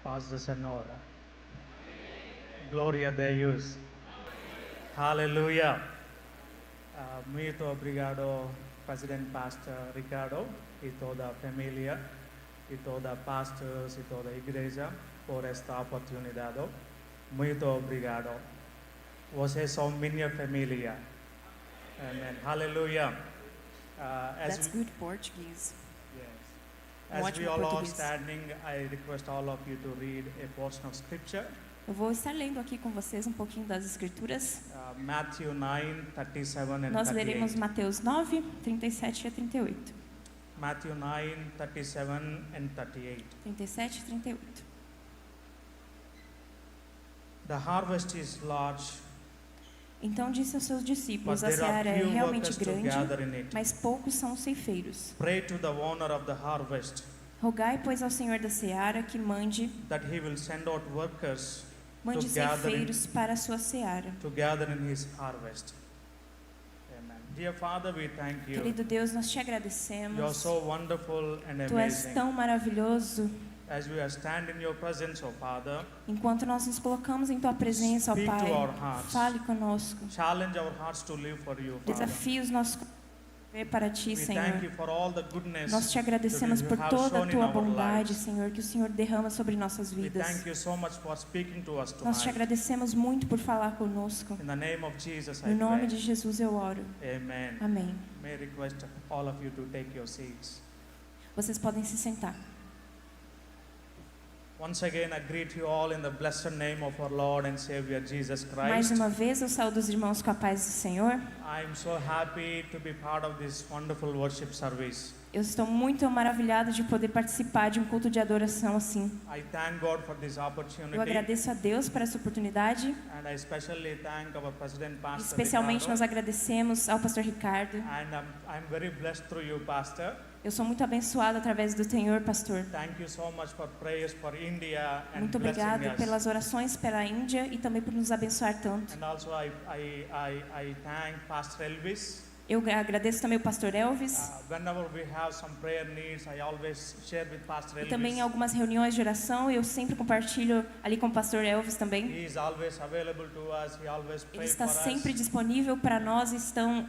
Paz do Senhor. Glória a Deus. Aleluia. Muito obrigado, Presidente Pastor Ricardo e toda a família, e toda a pastores e toda a igreja por esta oportunidade. Muito obrigado. Vocês são minha família. Amen. Aleluia. That's good Portuguese. As we Ótimo all are português. standing, I request all of you to read a portion of scripture. Eu vou estar lendo aqui com vocês um pouquinho das Escrituras. Matthew 9, 37 and Nós leremos 38. Mateus 9, 37 a 38. Matthew 9, 37 and 38. 37 e 38. The harvest is large, Então disse aos seus discípulos, but a there are seara é few realmente workers to grande, gather in it. mas poucos são os ceifeiros. Pray to the owner of the harvest Rogai, pois, ao Senhor da seara que mande that he will send out workers mande to gather ceifeiros para a sua seara. in his harvest. Amen. Dear Father, we thank you. Querido Deus, nós te You are agradecemos. so wonderful and Tu és amazing. tão maravilhoso. As we are stand in your presence, O Father, Enquanto nós nos colocamos em tua presença, ó Speak to Pai, our hearts. fale conosco. challenge our hearts to live for you, Father. Desafie os nossos corações a viver para ti, We thank Senhor. you for all the goodness Nós te agradecemos that por you have toda a shown in tua our bondade, lives. Senhor, que o Senhor derrama sobre nossas We vidas. thank you so much for speaking to us Nós te tonight. agradecemos muito por falar conosco. In the name of Jesus, I No nome pray. de Jesus eu oro. Amen. Amém. May I request all of you to take your seats. Vocês podem se sentar. Once again, I greet you all in the blessed name of our Lord and Savior Jesus Mais Christ. uma vez eu saúdo os irmãos com a paz do Senhor. I am so happy to be part of this wonderful worship service. Eu estou muito maravilhado de poder participar de um culto de adoração assim. I thank God for this Eu opportunity, agradeço a Deus por essa oportunidade. and I especially thank our President Pastor Especialmente Ricardo. nós agradecemos ao pastor Ricardo. And I'm very blessed through you, Pastor. Eu sou muito abençoado através do Senhor, pastor. Thank you so much for prayers for India and Muito blessing obrigado us. pelas orações pela Índia e também por nos abençoar tanto. And also I thank Pastor Elvis. Eu agradeço também o pastor Elvis. Whenever we have some prayer needs, I always share with Pastor E Elvis. também em algumas reuniões de oração eu sempre compartilho ali com o pastor Elvis também. He is always available to us. He always Ele prays está for sempre us. disponível para nós,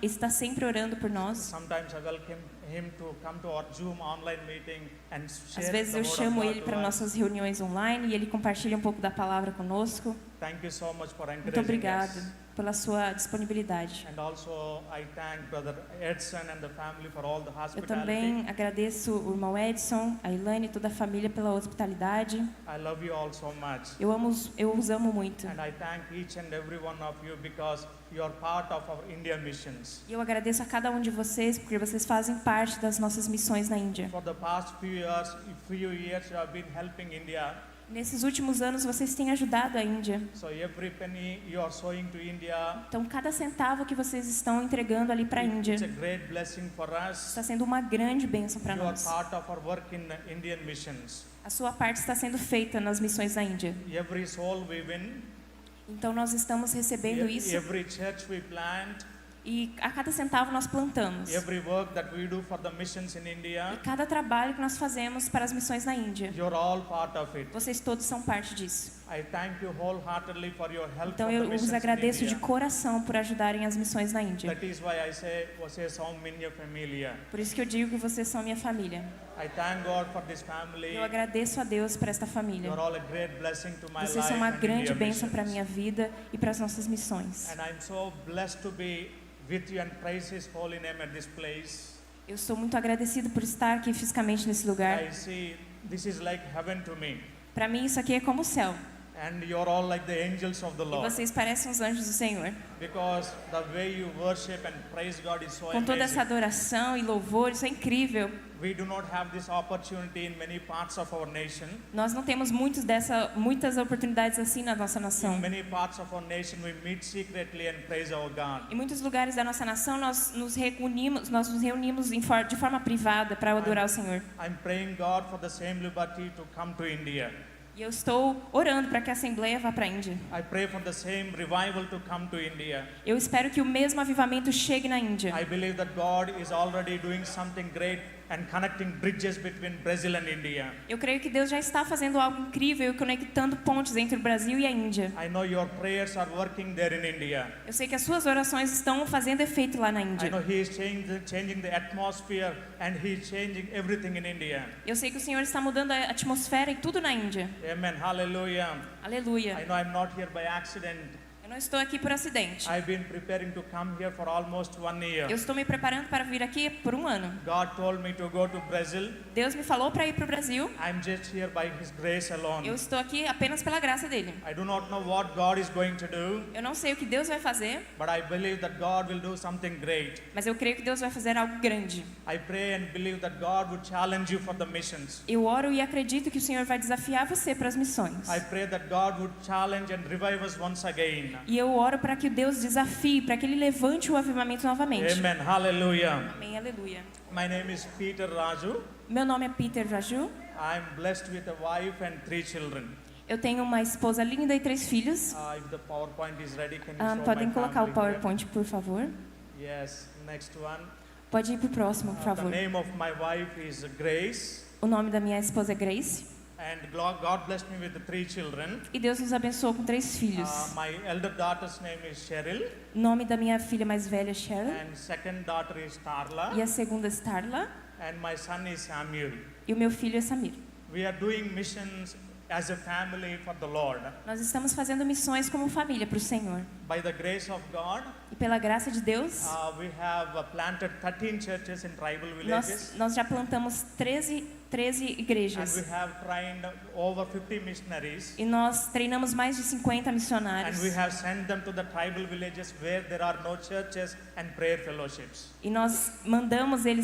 está sempre orando por nós. Sometimes I welcome him to come to our Zoom online meeting and share Às vezes the eu word chamo of God ele to para us. nossas reuniões online e ele compartilha um pouco da palavra conosco. Thank you so much for encouraging Muito obrigado us. pela sua disponibilidade. And also I thank Brother Edson and the family for all the Eu hospitality. também agradeço o irmão Edson, a Ilane e toda a família pela hospitalidade. I love you all so much. Eu os amo muito. And I thank each and every one of you because you are part of our India missions. E eu agradeço a cada um de vocês porque vocês fazem parte das nossas missões na Índia. For the past few years you have been helping India. Nesses últimos anos vocês têm ajudado a Índia. So every penny you are sowing to India, Então cada centavo que vocês estão entregando ali para a Índia it's a great blessing for us. está sendo uma grande bênção para You are nós. part of our work in the Indian missions. A sua parte está sendo feita nas missões da Índia. Every soul we win, Então nós estamos recebendo isso every church we plant, e a cada centavo nós plantamos. every work that we do for the missions in E India, cada trabalho que nós fazemos para as missões na Índia, you're all part of it. vocês todos são parte disso. I thank you wholeheartedly for your help Então for the eu missions os in agradeço de India. coração por ajudarem as missões na Índia. That is why I say, vocês são minha família. Por isso que eu digo que vocês são minha família. I thank God for this family. Eu agradeço a Deus por esta família. You're all a great blessing to my Vocês life são uma and grande India bênção para a missions. minha vida e para as nossas missões. And I'm so blessed to be with you and praise His holy name at this place. Eu estou muito agradecido por estar aqui fisicamente nesse lugar. I see this is like heaven to me. Para mim isso aqui é como o céu. And you're all like the angels of the E Lord. vocês parecem os anjos do Senhor. Because the way you worship and praise God is so Com toda essa amazing. adoração e louvor, isso é incrível. We do not have this opportunity in many parts of our nation. Nós não temos muitas oportunidades assim na nossa In nação. many parts of our nation we meet secretly and praise our God. Em muitos lugares da nossa nação nós nos reunimos de forma privada para adorar o Senhor. I'm praying God for the same liberty to come to India. E eu estou orando para que a Assembleia vá para a Índia. I pray for the same revival to come to India. Eu espero que o mesmo avivamento chegue na Índia. I believe that God is already doing something great and connecting bridges between Brazil and India. Eu creio que Deus já está fazendo algo incrível e conectando pontes entre o Brasil e a Índia. I know your prayers are working there in India. Eu sei que as suas orações estão fazendo efeito lá na I Índia. know He is changing the atmosphere and He is changing everything in India. Eu sei que o Senhor está mudando a atmosfera e tudo na Índia. Amen. Hallelujah. I Aleluia. know I'm not here by accident. Eu não estou aqui por acidente. I've been preparing to come here for almost 1 year. Eu estou me preparando para vir aqui por um ano. God told me to go to Brazil. Deus me falou para ir para o Brasil. I'm just here by His grace alone. Eu estou aqui apenas pela graça dele. I do not know what God is going to do, Eu não sei o que Deus vai fazer, but I believe that God will do something great. mas eu creio que Deus vai fazer algo grande. I pray and believe that God would challenge you for the missions. Eu oro e acredito que o Senhor vai desafiar você para as missões. I pray that God would challenge and revive us once again. E eu oro para que Deus desafie, para que Ele levante o avivamento novamente. Amen. Hallelujah. Amém, aleluia. My name is Peter Raju. Meu nome é Peter Raju. I'm blessed with a wife and 3 children. Eu tenho uma esposa linda e 3 filhos. If the PowerPoint is ready, can you show Podem my colocar o family PowerPoint, por favor. here? Yes. Next one. Pode ir para o próximo, por The favor. name of my wife is Grace. O nome da minha esposa é Grace. And God blessed me with 3 children. E Deus nos abençoou com 3 filhos. My elder daughter's name is Cheryl, O nome da minha filha mais velha é Cheryl. and second daughter is Tarla, E a segunda é Starla. and my son is Samuel. E o meu filho é Samir. We are doing missions as a family for the Lord. Nós estamos fazendo missões como família para o Senhor. By the grace of God, E pela graça de Deus, we have planted 13 churches in tribal villages, nós já plantamos 13 and igrejas. we have trained over 50 missionaries, E nós treinamos mais de 50 missionários. and we have sent them to the tribal villages where there are no churches and prayer fellowships. E nós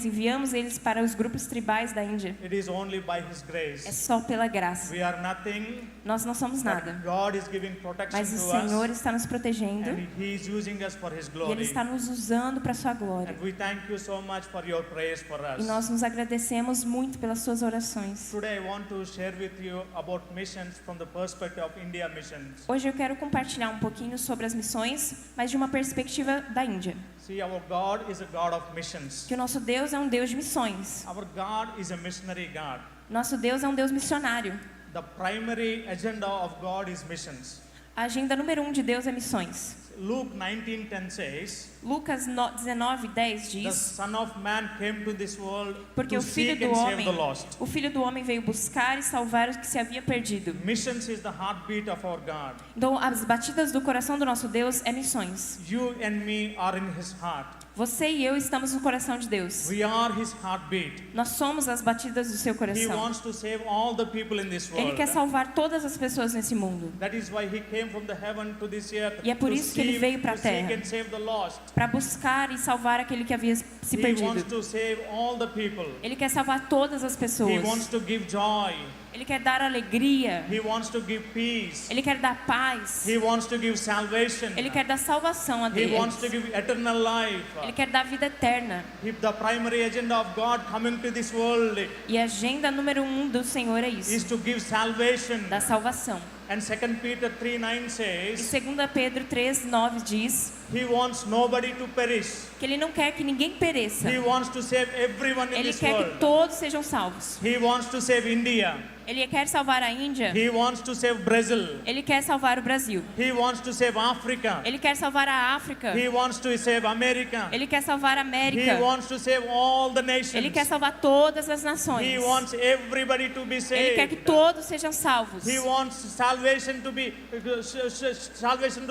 enviamos eles para os grupos tribais da Índia. It is only by His É grace. só pela graça. We are nothing, Nós não somos but nada. God is giving protection Mas o to Senhor us, está nos protegendo. and He is using us for His E Ele glory. está nos usando para a sua glória. And we thank you so much for your prayers for E us. nós nos agradecemos muito pelas suas orações. Today I want to share with you about missions from the perspective of India missions. Hoje eu quero compartilhar um pouquinho sobre as missões, mas de uma perspectiva da Índia. See, our God is a God of missions. Que o nosso Deus é um Deus de missões. Our God is a missionary God. Nosso Deus é um Deus missionário. The primary agenda of God is missions. A agenda número 1 de Deus é missões. Luke 19:10 says, Lucas 19:10 "The diz: Son of Man came to this world Porque to o filho seek do and save homem, the lost." o filho do homem veio buscar e salvar o que se havia perdido. Missions is the heartbeat of our God. Então, as batidas do coração do nosso Deus é missões. You and me are in His heart. Você e eu estamos no coração de Deus. We are His heartbeat. Nós somos as batidas do seu He coração. wants to save all the people in this Ele world. quer salvar todas as pessoas nesse mundo. That is why He came from the heaven to this earth E é por to isso que ele seek- veio pra to seek terra. and save the lost. Para buscar e salvar aquele que havia se He wants perdido. to save all the people. Ele quer salvar todas as He pessoas. wants to give joy. Ele quer dar alegria. He wants to give peace. Ele quer dar paz. He wants to give salvation. Ele quer dar salvação a He wants Deus. to give eternal life. Ele quer dar vida eterna. If the primary agenda of God coming to this world E a agenda número 1 do Senhor é is isso, to give salvation. da salvação. And 2 Peter 3:9 E says, 2 Pedro 3:9 diz He wants nobody to perish. que Ele não quer que ninguém pereça. He wants to save everyone in Ele this quer que world. todos sejam salvos. He wants to save India. Ele quer salvar a Índia. He wants to save Brazil. Ele quer salvar o Brasil. He wants to save Africa. Ele quer salvar a África. He wants to save America. Ele quer salvar a He América. wants to save all the nations. Ele quer salvar todas as nações. He wants everybody to be Ele quer que saved. todos sejam salvos. He wants salvation to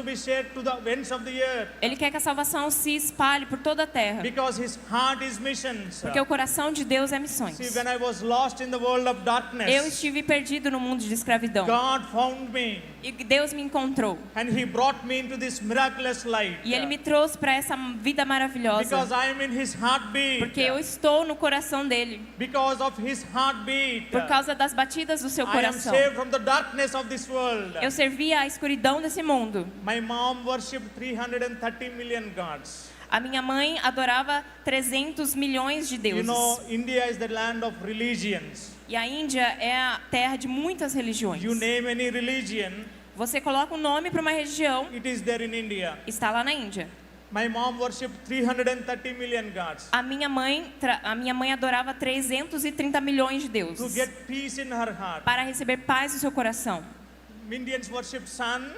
be shared to the ends of the earth, Ele quer que a salvação se espalhe por toda a terra. because His heart is missions. Porque o coração de Deus é See, missões. when I was lost in the world of Eu darkness, estive perdido no mundo de escravidão. God found me E Deus me encontrou. and He brought me into this miraculous light. E Ele me trouxe para essa vida maravilhosa. Because I am in His heartbeat. Porque eu estou no coração dele. Because of His heartbeat, Por causa das batidas do seu I am coração. saved from the darkness of this world. Eu servia a escuridão desse mundo. My mom worshipped 330 million gods. A minha mãe adorava 300 milhões de You deuses. know, India is the land of religions. E a Índia é a terra de muitas religiões. You name any religion, Você coloca um nome para uma região, it is there in India. está lá na Índia. My mom worshipped 330 million gods. A minha mãe adorava 330 milhões de To deuses get peace in her heart. para receber paz no seu coração. Indians worship sun.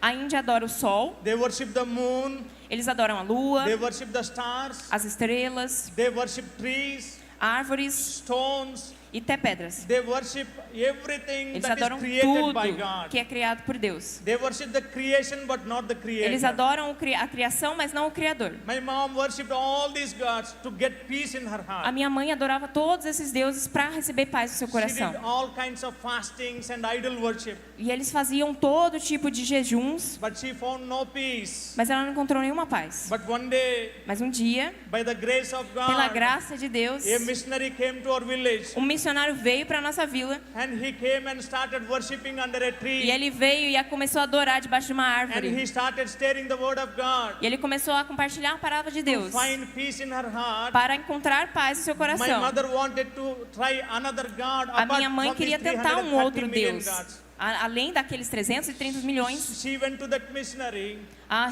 A Índia adora o sol, They worship the moon. eles adoram a lua, They worship the stars. as estrelas, They worship trees, árvores stones. e até pedras. They worship everything Eles that is adoram created tudo by God. que é criado por Deus. They worship the creation but not the creator. Eles adoram a criação, mas não o Criador. My mom worshipped all these gods to get peace in her A heart. minha mãe adorava todos esses deuses para receber paz no seu She coração. did all kinds of fastings and idol worship, E eles faziam todo tipo de jejuns, but she found no peace. mas ela não encontrou nenhuma paz. But one day, Mas um dia, by the grace of pela God, graça de Deus, a missionary came to our village, um missionário veio para nossa vila and he came and started worshiping under a e tree, ele veio e começou a adorar debaixo de uma and árvore. he started stating the word of God E ele começou a compartilhar a palavra de to Deus find peace in her heart. para encontrar paz no seu My coração. mother wanted to try another God A apart minha mãe from these queria tentar 330 um outro million Deus. gods. Além daqueles 330 milhões, She went to that missionary.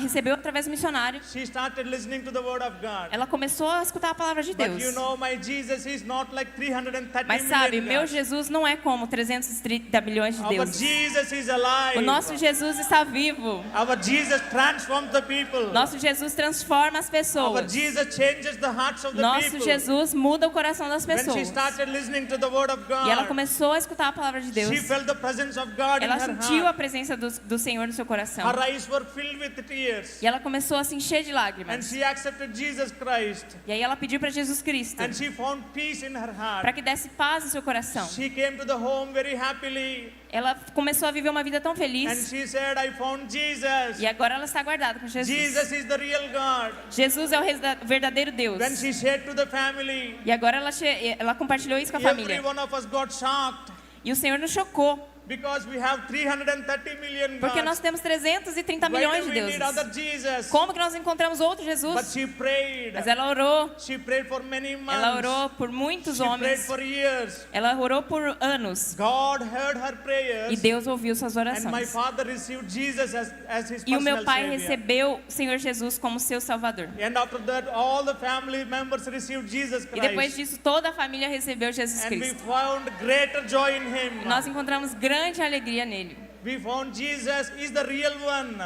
recebeu através do missionário. She started listening to the word of God. Ela começou a escutar a palavra de But Deus. you know, my Jesus is not like 330 Mas sabe, million meu gods. Jesus não é como 330 milhões de Our deuses. Jesus is alive. O nosso Jesus está vivo. Our Jesus transforms the people. Nosso Jesus transforma as Our pessoas. Jesus changes the hearts of the Nosso people. Jesus muda o coração das When she pessoas. started listening to the word of E ela God, começou a escutar a palavra de Deus. she felt the presence of God in Ela her sentiu a heart. presença do Senhor no seu coração. Her eyes were filled with tears. E ela começou a se encher de And lágrimas. she accepted Jesus Christ. E aí ela pediu para Jesus Cristo And she found peace in her para heart. que desse paz no seu coração. She came to the home very happily. Ela começou a viver uma vida tão And feliz. she said, I found Jesus. E agora ela está guardada com Jesus. Jesus is the real God. Jesus é o verdadeiro Deus. When she shared to the family, E agora ela compartilhou isso com a every família. one of us got shocked E o Senhor nos chocou, because we have 330 million porque nós gods. temos 330 Why milhões do de we need deuses. other Jesus? Como que nós encontramos outro But Jesus? she prayed. Mas ela orou. She prayed for many months. Ela orou por muitos She prayed homens. for years. Ela orou por anos. God heard her E prayers. Deus ouviu suas And my orações. father received Jesus as his E o personal meu pai savior. recebeu o Senhor Jesus como seu Salvador. And after that, all the family members received Jesus E depois Christ. disso, toda a família recebeu Jesus And we Cristo. found greater joy in him. E nós encontramos grande alegria nele. We found Jesus is the real one.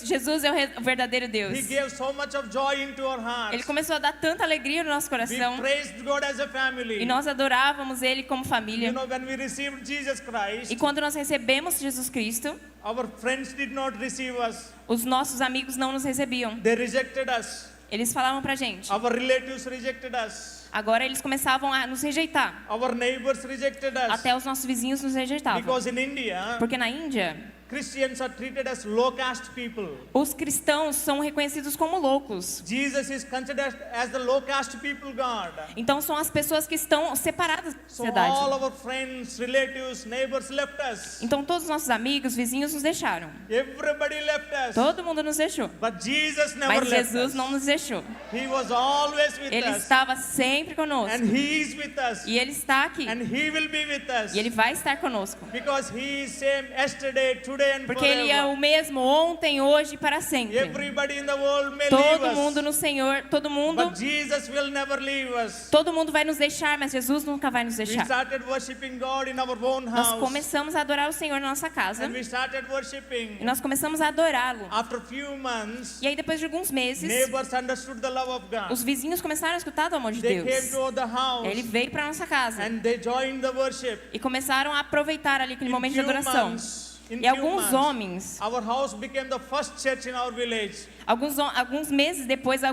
Jesus é o verdadeiro Deus. He gave so much of joy into our Ele hearts. começou a dar tanta alegria no nosso We coração. praised God as a E family. nós adorávamos Ele como You família. know, when we received Jesus E Christ, quando nós recebemos Jesus Cristo, our friends did not receive us. os nossos amigos não nos recebiam. They rejected us. Eles falavam pra gente. Our relatives rejected us. Agora eles começavam a nos rejeitar. Our neighbors rejected us. Até os nossos vizinhos nos rejeitavam. Because in India, Porque na Índia, Christians are treated as low caste people. os cristãos são reconhecidos como loucos. Jesus is considered as the low caste people God. Então são as pessoas que estão separadas da So sociedade. all our friends, relatives, neighbors left us. Então todos os nossos amigos, vizinhos nos deixaram. Everybody left us. Todo mundo nos deixou. But Jesus never Mas left Jesus us. não nos deixou. He was always with Ele us. estava sempre conosco. And He is with us. E Ele está aqui. And He will be with us. E Ele vai estar conosco. Because He is same yesterday, today and Porque Ele é forever. o mesmo ontem, hoje e para sempre. Everybody in the world may leave Todo mundo us. no Senhor, todo mundo, But Jesus will never leave us. todo mundo vai nos deixar, mas Jesus nunca vai nos We deixar. started worshiping God in our own Nós house. começamos a adorar o Senhor na nossa casa. And we started worshiping. E nós começamos a adorá-lo. After few months, E aí depois de alguns meses, neighbors understood the love of God. os vizinhos começaram a escutar do amor de They came Deus. to the house Ele veio para nossa casa and they joined the worship. e começaram a aproveitar ali aquele In momento de few adoração. months, in E few alguns months, homens, our house became the first church in our village. alguns meses depois, a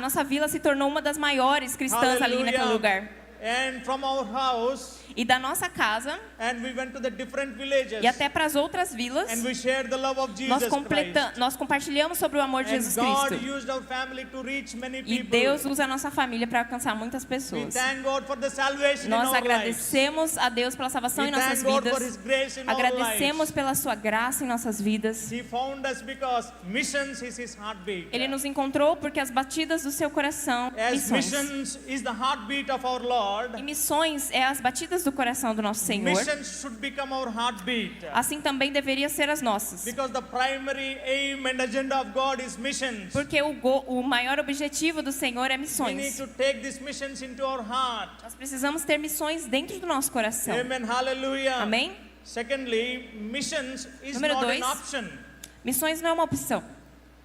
nossa vila se tornou uma das maiores cristãs ali naquele lugar. And from our house, E da nossa casa and we went to the different villages. e até para as outras vilas, And we shared the love of Jesus Christ. nós compartilhamos sobre o amor de And Jesus God Cristo. used our family to reach many E people. Deus usa a nossa família para alcançar muitas We pessoas. thank God for the salvation in Nós our lives. agradecemos a Deus pela salvação We em nossas thank God for vidas. His grace in our Agradecemos lives. pela sua graça em nossas vidas. He found us because missions is His heartbeat. Ele nos encontrou porque as batidas do seu coração, As missões. missions is the heartbeat of our Lord. E missões é as batidas batidas do coração do nosso Senhor, missions should become our heartbeat. assim também deveria ser as nossas. Because the primary aim and agenda of God is missions. Porque o maior objetivo do Senhor é We need missões. to take these missions into our heart. Nós precisamos ter missões dentro do nosso coração. Amen. Hallelujah. Amém? Secondly, missions is Número not 2. an option. Missões não é uma opção.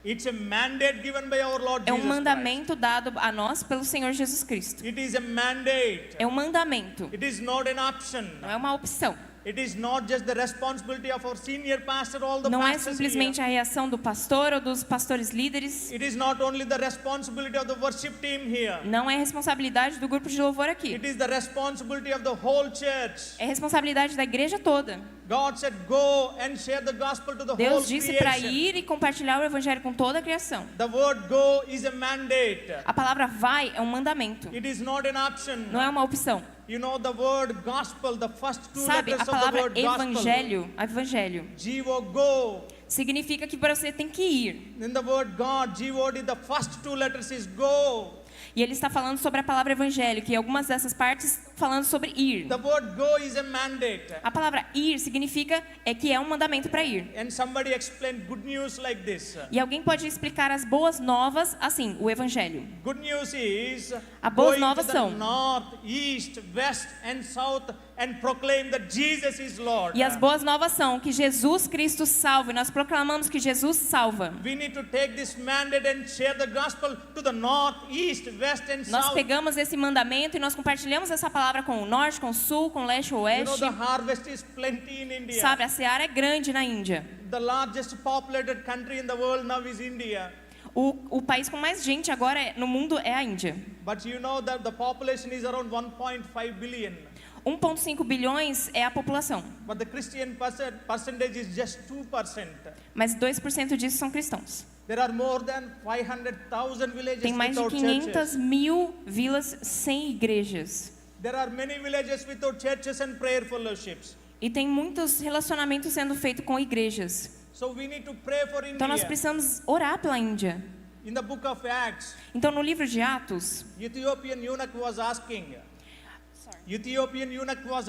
It's a mandate given by our Lord É um Jesus Christ. mandamento dado a nós pelo Senhor Jesus Cristo. It is a mandate. É um mandamento, It is not an option. não é uma opção. It is not just the responsibility of our senior pastor, all the Não é pastors simplesmente a reação do pastor ou dos pastores líderes. here. It is not only the responsibility of the worship team here. Não é responsabilidade do grupo de louvor aqui. It is the responsibility of the whole church. É responsabilidade da igreja toda. God said, go and share the gospel to the whole Deus disse para creation. ir e compartilhar o evangelho com toda a criação. The word go is a mandate. A palavra vai é um mandamento, It is not an option. não é uma opção. You know the word gospel, the first two Sabe, a letters of the palavra word gospel. evangelho, Jivo, go. significa que você tem que ir. In the word God, G-O-D, the first two letters is go. E ele está falando sobre a palavra evangelho, que algumas dessas partes falando sobre ir. The word go is a mandate. A palavra ir significa que é um mandamento para ir. And somebody explained good news like this. E alguém pode explicar as boas novas assim, o evangelho. Good news is A boas going novas to the são- north, east, west and south and proclaim that Jesus is Lord. E as boas novas são que Jesus Cristo salva. E nós proclamamos que Jesus salva. We need to take this mandate and share the gospel to the north, east, west and Nós south. pegamos esse mandamento e nós compartilhamos essa palavra com o norte, com o sul, com o leste, o You know oeste. the harvest is plenty in India. Sabe, a seara é grande na Índia. The largest populated country in the world now is India. O país com mais gente agora no mundo é a Índia. But you know that the population is around 1.5 billion. 1,5 bilhões é a população, But the Christian percentage is just 2%. mas 2% disso são cristãos. There are more than 500,000 villages Tem mais de without 500 churches. mil vilas sem igrejas. There are many villages without churches and prayer fellowships. E tem muitos relacionamentos sendo feitos com igrejas. So we need to pray for Então nós India. precisamos orar pela Índia. In the book of Acts, Então no livro de Atos, Ethiopian eunuch was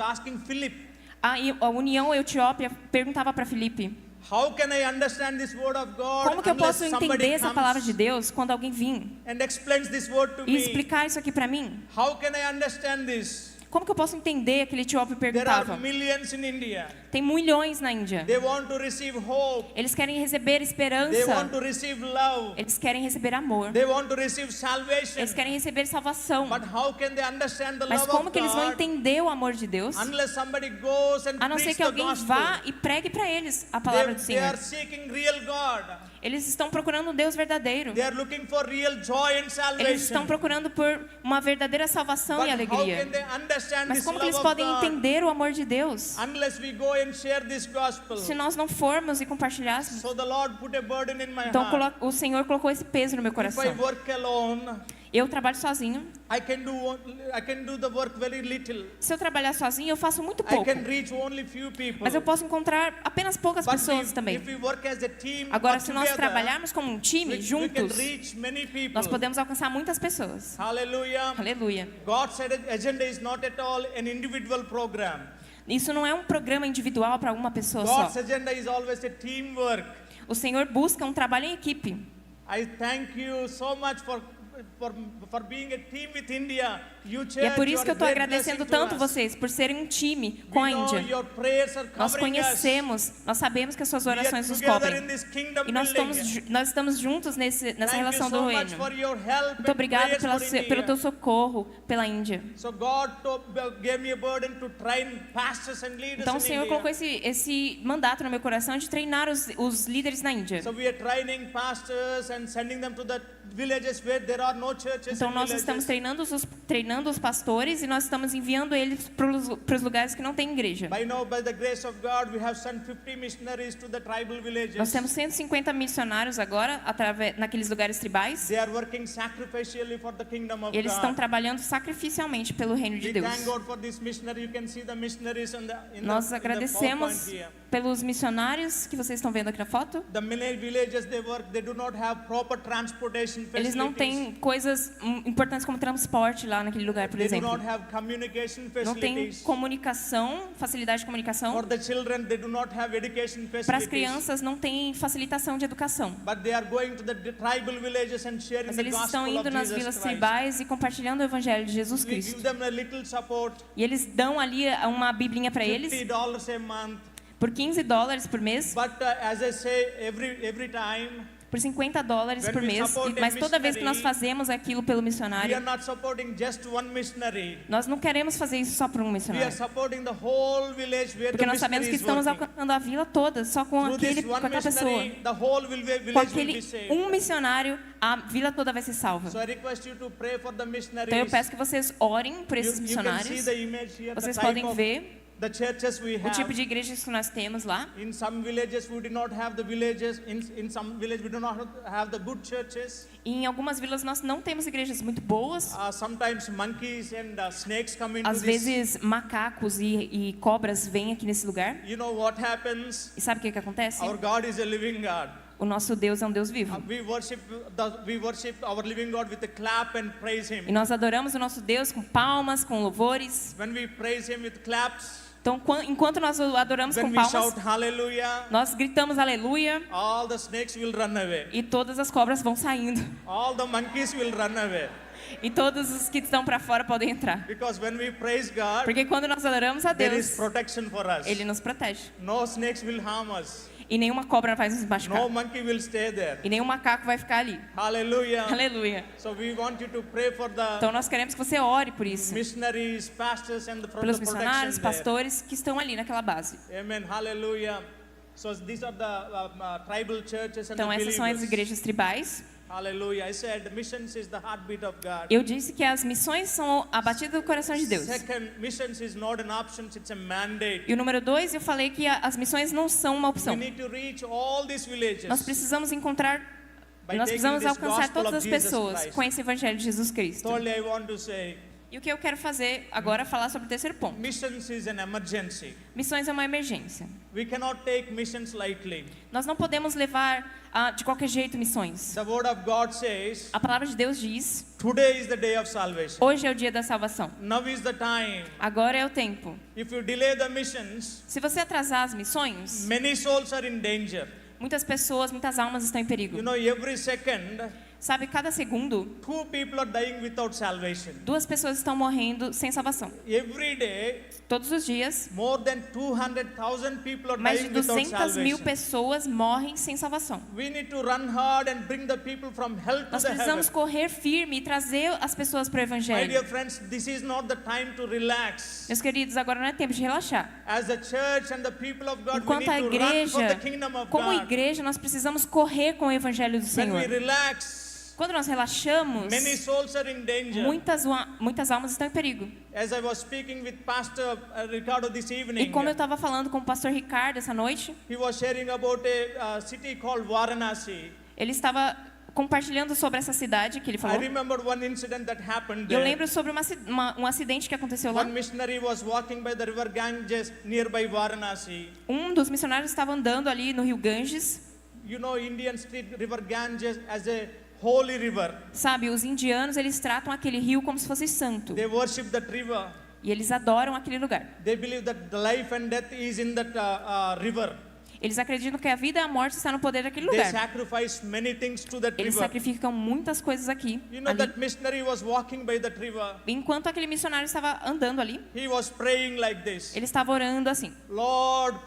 asking Philip, a União Etiópia perguntava para Filipe: how can I understand this word of God como que eu unless posso somebody entender essa palavra de comes Deus quando alguém vir and explains this word to e me? explicar isso aqui para mim? How can I understand this? Como que eu posso entender? Aquele etíope There perguntava. are millions in India. Tem milhões na Índia. They want to receive hope. Eles querem receber They want esperança. to receive love. Eles querem receber amor. They want to receive salvation. Eles querem receber salvação. But how can they understand the Mas love como of que eles vão God entender o amor de Deus? unless somebody goes and A não ser preach que the alguém gospel? vá e pregue para eles a palavra do They are Senhor. seeking real God. Eles estão procurando um Deus verdadeiro. They are looking for real joy and Eles salvation. estão procurando por uma verdadeira salvação But e how can alegria. they understand Mas this como que love eles of podem God entender o amor de Deus unless we go and share this gospel? se nós não formos e compartilhássemos? So the Lord put a burden in my Então heart. o Senhor colocou esse peso no meu If I coração. work alone, Eu trabalho sozinho. I can do the work very little. Se eu trabalhar sozinho, eu faço muito I pouco. can reach only few people. Mas eu posso encontrar apenas poucas But pessoas também. if we work as a team, Agora, work se nós together, trabalharmos como um time, we can juntos, reach many people. nós podemos alcançar muitas pessoas. Hallelujah. Aleluia. God's agenda is not at all an individual program. Isso não é um programa individual para uma pessoa só. God's agenda is always a teamwork. O Senhor busca um trabalho em equipe. I thank you so much for being a team with India. You church, E é por isso you que eu are estou a great agradecendo blessing to tanto us. vocês por serem um time com a We know Índia. your prayers are Nós covering us. conhecemos, nós sabemos que as suas We are orações nos together cobrem. in this kingdom E nós building. estamos juntos nessa Thank relação you so do much reino. for your help Muito and obrigado prayers for pelo India. teu socorro pela Índia. So God gave me a burden to train pastors and leaders Então o in Senhor India. colocou esse mandato no meu coração de treinar os líderes na Índia. So we are training pastors and sending them to the villages where there are no churches Então and nós villages. estamos treinando os pastores e nós estamos enviando eles para os lugares que não tem igreja. By the grace of God, we have sent 50 missionaries to the tribal villages. Nós temos 150 missionários agora naqueles lugares tribais. They are working sacrificially for the kingdom of Eles estão God. trabalhando sacrificialmente pelo reino de We Deus. thank God for this missionary. You can see the missionaries in Nós the agradecemos PowerPoint here. pelos missionários que vocês estão vendo aqui na foto. The many villages they work, they do not have proper transportation Eles não facilities. têm coisas importantes como transporte lá naqueles naquele lugar, por They do exemplo. not have communication Não tem facilities. comunicação, facilidade de For comunicação. the children, they do not have education Para as facilities. crianças não tem facilitação de educação. But they are going to the tribal villages and sharing Mas the eles estão gospel indo of nas Jesus vilas Christ. tribais e compartilhando o evangelho de Jesus We give Cristo. them a little support, E eles dão ali uma biblinha para eles $50 a month. por $15 por mês, But as I say, every time, por $50 por When we mês. support a Mas toda vez que nós missionary, fazemos aquilo pelo we missionário, are not supporting just one missionary. nós não queremos fazer isso só para um We are missionário. supporting the whole village where Porque the nós sabemos missionary que is estamos working. alcançando a vila toda, só com Through this com one aquela pessoa. missionary, the whole Com village will aquele be saved. missionário, a vila toda vai ser salva. So I request you to pray for the missionaries. Então eu peço que vocês orem por esses You can see missionários. the image here, the Vocês type podem of ver the churches we o tipo have. de igrejas que nós temos lá. In some villages we do not have the villages. In some villages we do not have the good churches. E em algumas vilas nós não temos igrejas muito boas. Sometimes monkeys and snakes come into Às this. vezes macacos e cobras vêm aqui nesse lugar. You know what happens? E sabe o que acontece? Our God is a living God. O nosso Deus é um Deus vivo. We worship our living God with a clap and praise E Him. nós adoramos o nosso Deus com palmas, com louvores. When we praise Him with claps, Então, enquanto nós o adoramos when com we palmas, shout hallelujah, nós gritamos aleluia all the snakes will run away. e todas as cobras vão saindo. All the monkeys will run away. E todos os que estão para fora podem entrar. Because when we praise God, Porque quando nós adoramos a there is Deus, protection for us. Ele nos protege. No snakes will harm us. E nenhuma cobra vai nos machucar. No monkey will stay there. E nenhum macaco vai ficar ali. Hallelujah. Aleluia. So we want you to pray for the Então nós queremos que você ore por isso. missionaries, pastors, and for Pelos the missionários, protection there. pastores que estão ali naquela base. Amen. Hallelujah. So these are the tribal churches and Então the essas são as believers. igrejas tribais. Hallelujah. I said missions is the heartbeat of God. Eu disse que as missões são a batida do coração de Deus. Second, missions is not an option, it's a mandate. E o número 2, eu falei que as missões não são uma We opção. need to reach all these villages Nós precisamos encontrar, by nós taking precisamos this alcançar gospel todas of as Jesus pessoas Christ. com esse evangelho de Jesus Cristo. Thirdly, I want to say E o que eu quero fazer agora é falar sobre o terceiro ponto. missions is an emergency. Missões é uma emergência. We cannot take missions lightly. Nós não podemos levar de qualquer jeito missões. The word of God says, A palavra de Deus diz: today is the day of salvation. hoje é o dia da salvação. Now is the time. Agora é o tempo. If you delay the missions, Se você atrasar as missões, many souls are in danger. muitas pessoas, muitas almas estão em perigo. You know, every second, Sabe, cada segundo, 2 people are dying without salvation. 2 pessoas estão morrendo sem salvação. Every day, Todos os dias, more than 200,000 people are mais de dying without 200 mil salvation. pessoas morrem sem salvação. We need to run hard and bring the people from hell to Nós the heaven. precisamos correr firme e trazer as pessoas para o My dear Evangelho. friends, this is not the time to relax. Meus queridos, agora não é tempo de relaxar. As a church and the people of God, we Enquanto a need to run for the igreja, kingdom of como God. igreja, nós precisamos correr com o Evangelho do When we Senhor. relax, Quando nós relaxamos, many souls are in danger. muitas almas estão em perigo. As I was speaking with Pastor Ricardo this E evening, como eu estava falando com o pastor Ricardo essa noite, he was sharing about a city called Varanasi. ele estava compartilhando sobre essa cidade que ele I falou. remember one incident that happened E eu there. lembro sobre um acidente que aconteceu lá. One missionary was walking by the river Ganges nearby Varanasi. Um dos missionários estava andando ali no rio Ganges. You know, Indians treat river Ganges as a holy river. Sabe, os indianos, eles tratam aquele rio como se fosse santo. They worship that river. E eles adoram aquele lugar. They believe that the life and death is in that river. Eles acreditam que a vida e a morte estão no poder daquele They lugar. sacrifice many things to that Eles river. sacrificam muitas coisas aqui, You know, ali. that missionary was walking by that river. Enquanto aquele missionário estava andando ali, He was praying like this. ele estava orando assim: Lord,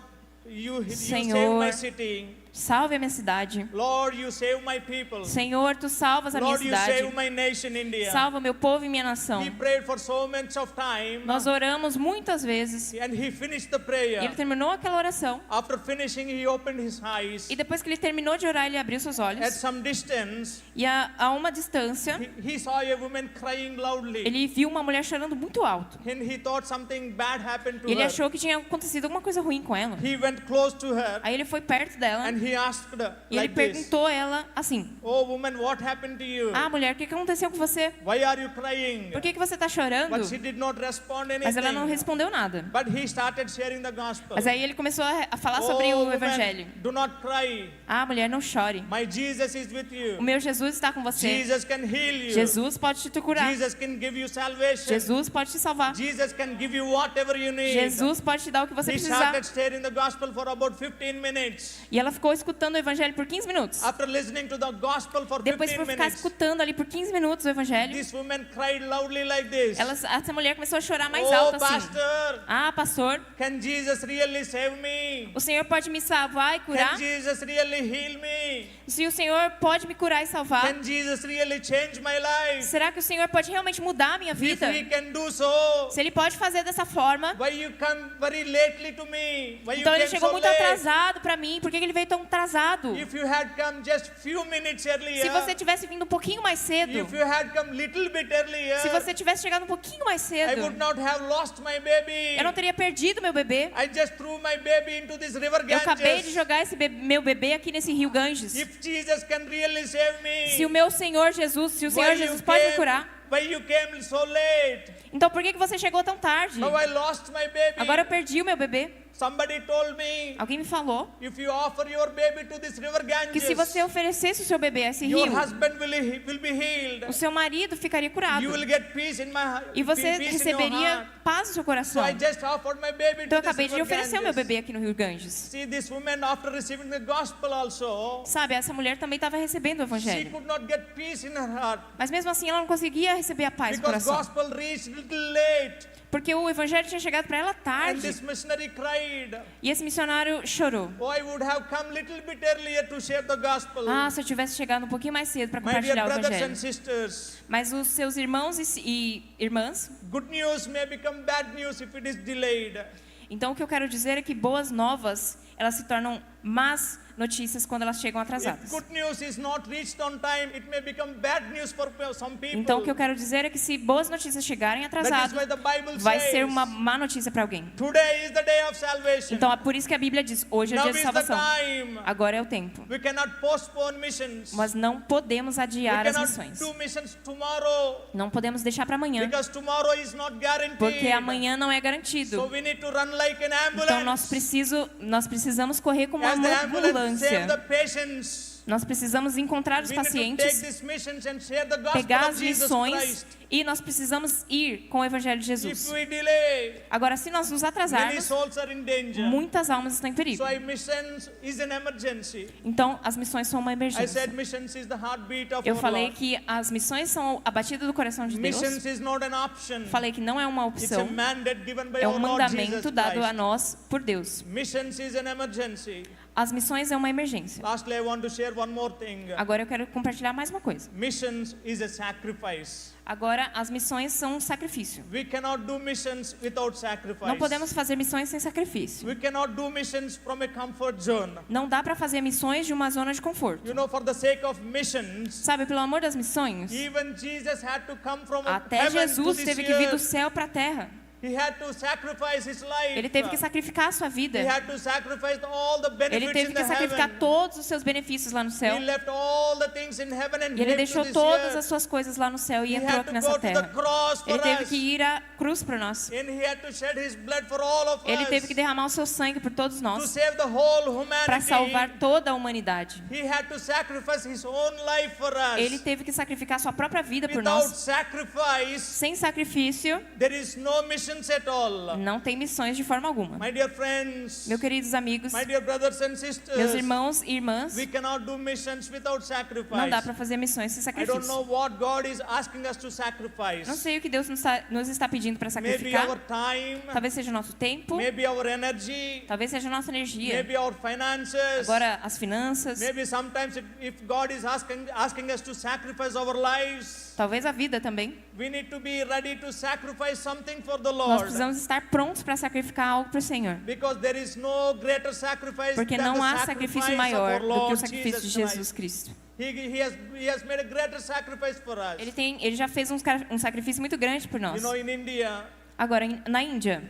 you save Senhor, my city. salve a minha cidade. Lord, you save my people. Senhor, tu salvas a minha Lord, you save cidade. my nation, India. Salva meu povo e minha nação. He prayed for so much of time. Nós oramos muitas vezes. And he finished the E prayer. ele terminou aquela oração. After finishing, he opened his eyes. E depois que ele terminou de orar, ele abriu seus At olhos. some distance, E a uma distância, he saw a woman crying loudly. ele viu uma mulher chorando muito alto. And he thought something bad happened to E ele her. achou que tinha acontecido alguma coisa ruim com ela. He went close to her Aí ele foi perto dela and he asked E ele like this, perguntou a ela assim: "Oh woman, what happened to you? Ah, mulher, o que aconteceu com você? Why are you crying?" Por que você está chorando? But she did not respond Mas ela não anything. respondeu nada. But he started sharing the gospel. Mas aí ele começou a falar sobre "Oh o woman, evangelho. do not cry. Ah, mulher, não chore. My Jesus is with O you. meu Jesus está com você. Jesus can heal you. Jesus pode te curar. Jesus can give you salvation. Jesus pode te salvar. Jesus can give you whatever you need." Jesus pode te dar o que você He precisar. started sharing the gospel for about 15 minutes. E ela ficou escutando o evangelho por 15 minutos. After listening to the gospel for Depois 15 foi ficar minutes, escutando ali por 15 minutos o evangelho. this woman cried loudly like this. Essa mulher começou a chorar mais "Oh alto assim. pastor, Ah, pastor, can Jesus really save me? o Senhor pode me salvar e curar? Can Jesus really heal me? Se o Senhor pode me curar e salvar? Can Jesus really change my life? Será que o Senhor pode realmente mudar a minha If vida? he can do so, Se Ele pode fazer dessa forma, why you come very lately to me? Why you então Ele came chegou so muito late? atrasado para mim. Por que Ele veio tão atrasado? If you had come just few minutes earlier, Se você tivesse vindo um pouquinho mais cedo, if you had come little bit earlier, se você tivesse chegado um pouquinho mais I would cedo, not have lost my baby. eu não teria perdido meu bebê. I just threw my baby into this river Eu acabei de Ganges. jogar esse meu bebê aqui nesse rio Ganges. If Jesus can really save me, Se o meu Senhor Jesus, se o why Senhor you Jesus pode me came- curar, why you came so late? então por que você chegou tão tarde? Now I lost my baby. Agora eu perdi o meu bebê. Somebody told me, Alguém me falou if you offer your baby to this river que se Ganges, você oferecesse o seu bebê a esse your rio, husband will be healed. o seu marido ficaria curado. You will get peace in my E você peace in your receberia heart. paz no seu So coração. I just offered my baby Então to eu this acabei de river oferecer o meu Ganges. bebê aqui no rio Ganges. See, this woman, after receiving the gospel also, Sabe, essa mulher também estava recebendo o she evangelho. could not get peace in her heart Mas mesmo assim ela não conseguia receber a paz no because coração. gospel reached little late. Porque o evangelho tinha chegado para ela And tarde. this missionary cried, E esse missionário chorou. "Oh, I would have come little bit earlier to share the gospel." Ah, se eu tivesse chegado um pouquinho mais cedo para My dear compartilhar o brothers and evangelho. sisters, Mas os seus irmãos e irmãs, good news may become bad news if it is delayed. então o que eu quero dizer é que boas novas, elas se tornam más notícias quando elas chegam If atrasadas. good news is not reached on time, it may become bad news for some people. Então o que eu quero dizer é que se boas notícias chegarem That is atrasadas, why the Bible vai says, ser uma má notícia para alguém. today is the day of salvation. Então é por isso que a Bíblia diz, hoje é o Now dia de is the salvação. time. Agora é o tempo. We cannot postpone missions. Mas não podemos We adiar as cannot missões. do missions tomorrow Não podemos deixar para amanhã, because tomorrow is not guaranteed. porque amanhã não é So garantido. we need to run like an ambulance. Então nós precisamos correr como uma As the ambulance save the ambulância. patients, Nós precisamos encontrar os we need to take pacientes, these missions and share the gospel pegar of as Jesus missões Christ. e nós precisamos ir com o Evangelho de If Jesus. we delay, Agora, se nós nos many atrasarmos, souls are in danger. muitas almas estão em perigo. So missions is an emergency. Então, as missões são uma I emergência. said missions is the heartbeat of Eu our falei Lord. que as missões são a batida do coração de Deus. Missions is not an option. Falei que não é uma It's a opção, mandate given by é our um Lord Jesus mandamento dado a Christ. nós por Deus. Missions is an emergency. As missões é uma emergência. Lastly, I want to share one more thing. Agora eu quero compartilhar mais uma coisa. Missions is a sacrifice. Agora, as missões são um sacrifício. We cannot do missions without sacrifice. Não podemos fazer missões sem sacrifício. We cannot do missions from a comfort zone. Não dá para fazer missões de uma zona de conforto. You know, for the sake of missions, Sabe, pelo amor das missões, even Jesus had to come from até heaven to Jesus this teve que vir do earth. céu para a terra. He had to sacrifice his life. Ele teve que sacrificar a sua vida. He had to sacrifice all the Ele benefits teve in que the sacrificar heaven. todos os seus benefícios lá no céu. He left all the things in heaven and E ele came to deixou this todas earth. as suas coisas lá no céu e He entrou had aqui to nessa go to the terra. cross for Ele teve us. que ir à cruz por nós. And he had to shed his blood for all of Ele us. teve que derramar o seu sangue por todos To nós save the whole para humanity. salvar toda a humanidade. He had to sacrifice his own life for us. Ele teve que sacrificar sua própria vida por Without nós. sacrifice, Sem sacrifício, there is no missions at all. não tem missões de forma alguma. My dear friends, Meus queridos amigos, my dear brothers and sisters, meus irmãos e irmãs, we cannot do missions without sacrifice. não dá para fazer missões sem I don't know sacrifício. what God is asking us to sacrifice. Não sei o que Deus nos está pedindo para Maybe sacrificar. our time, Talvez seja o nosso tempo, maybe our energy, talvez seja a nossa energia. maybe our finances. Agora, as finanças, Maybe sometimes if God is asking us to sacrifice our lives, talvez a vida também. we need to be ready to sacrifice something for the Nós Lord. precisamos estar prontos para sacrificar algo para o Senhor. Because there is no greater sacrifice Porque than não the há sacrifice sacrifício of maior our do que o Lord sacrifício de Jesus Jesus Christ. Cristo. He has made a greater sacrifice for us. Ele já fez um sacrifício muito grande por nós. You know, in India, Agora, na Índia,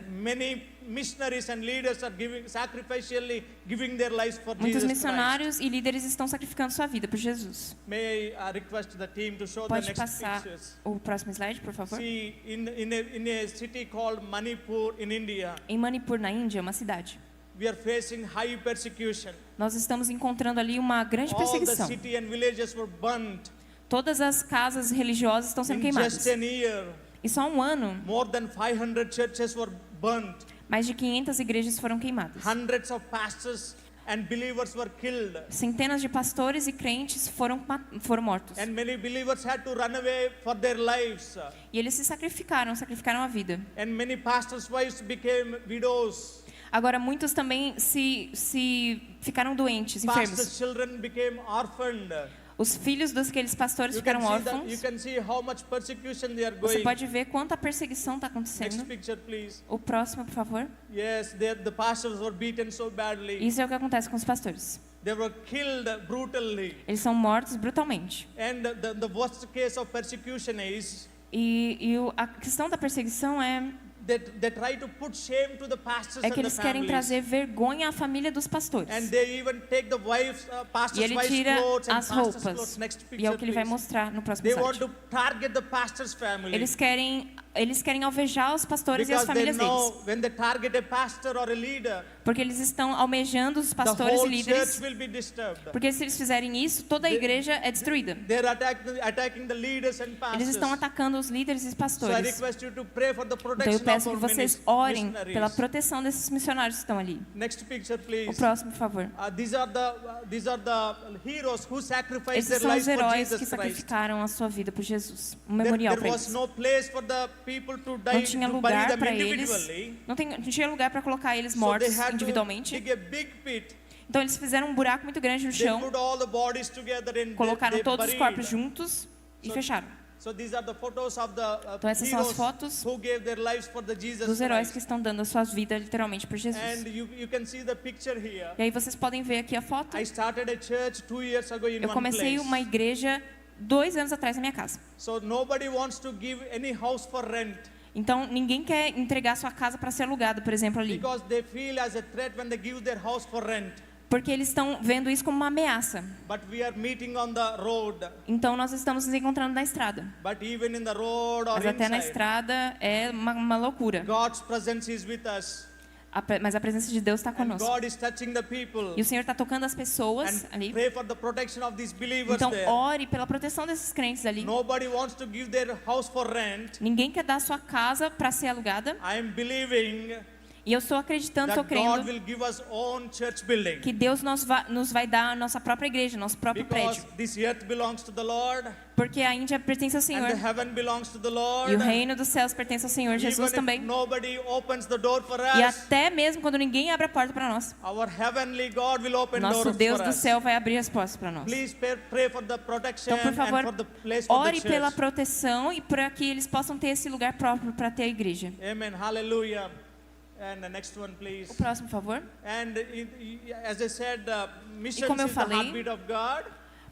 missionaries and leaders are sacrificially giving their lives for Muitos Jesus Christ. missionários e líderes estão sacrificando sua vida por Jesus. May I request the team to show the Pode next passar pictures. o próximo slide, por favor? See, in a city called Manipur in India, Em Manipur, na Índia, uma cidade, we are facing high persecution. nós estamos encontrando ali uma grande All the perseguição. city and villages were burnt. Todas as casas religiosas estão sendo In queimadas. just an year, E só um ano, more than 500 churches were burnt. mais de 500 igrejas foram queimadas. Hundreds of pastors and believers were killed. Centenas de pastores e crentes foram mortos. And many believers had to run away for their lives. E eles se sacrificaram a vida. And many pastors' wives became widows. Agora, muitos também se ficaram doentes, enfermos. Pastors' children became orphaned. Os filhos daqueles pastores You ficaram can órfãos. see how much persecution they are Você going. pode ver quanta perseguição está Next acontecendo. picture, please. O próximo, por favor. Yes, the pastors were beaten so badly. Isso é o que acontece com os pastores. They were killed brutally. Eles são mortos brutalmente. And the worst case of persecution is A questão da perseguição é they try to put shame to the pastors que and the eles querem families. trazer vergonha à família dos pastores. And they even take the wives, E pastors' ele wives' tira clothes and as pastors' roupas. clothes. Next E é picture, o que ele vai please. mostrar no próximo They want slide. to target the pastor's family. Eles querem alvejar os pastores e as Because they famílias deles. know when they target a pastor or a leader, Porque eles estão almejando os the pastores e whole líderes. church will be disturbed. Porque se eles fizerem isso, toda a igreja é destruída. They're attacking the leaders and Eles pastors. estão atacando os líderes e So I pastores. request you to pray for the Então eu protection peço of que our vocês orem missionaries. pela proteção desses missionários que estão ali. Next picture, O please. próximo, por favor. These are the heroes who sacrificed Esses their são os lives for heróis Jesus que Christ. sacrificaram a sua vida por Jesus. Um There memorial para was eles. no place for the people to Não die, tinha to bury lugar them para eles. individually. Não tinha lugar para colocar eles So they mortos had to individualmente. dig a big pit. Então eles fizeram um buraco muito grande no They chão, put all the bodies together and colocaram they todos os buried. corpos juntos e So- fecharam. So these are the photos of the Então essas são as heroes fotos who gave their lives for the Jesus dos heróis que Christ. estão dando a sua vida literalmente por Jesus. And you can see the picture here. E aí vocês podem ver aqui a foto. I started a church 2 years ago in Eu one comecei place. uma igreja 2 anos atrás na minha casa. So nobody wants to give any house for rent Então ninguém quer entregar sua casa para ser alugada, por exemplo, ali. because they feel as a threat when they give their house for rent. Porque eles estão vendo isso como uma ameaça. But we are meeting on the road. Então nós estamos nos encontrando na estrada. But even in the road or Mas até na inside, estrada é uma loucura. God's presence is with us. Mas a presença de Deus está And conosco. God is touching the people. E o Senhor está tocando as pessoas And ali. pray for the protection of these believers Então there. ore pela proteção desses crentes ali. Nobody wants to give their house for rent. Ninguém quer dar sua casa para ser alugada. I am believing E eu estou acreditando, estou that God crendo will give us own church building. que Deus nos vai dar a nossa própria igreja, nosso próprio Because prédio. this earth belongs to the Lord Porque a Índia pertence ao and the Senhor. heaven belongs to the Lord. E o reino dos céus pertence ao Senhor Jesus Even if também. nobody opens the door for E us, até mesmo quando ninguém abre a porta para nós, our heavenly God will open nosso doors Deus for do us. céu vai abrir as portas para nós. Please pray for the protection Então, por and favor, for the place for the ore pela church. proteção e para que eles possam ter esse lugar próprio para ter a igreja. Amen. Hallelujah. And the next one, please. O próximo, por favor. And as I said, missions como eu is the falei, heartbeat of God.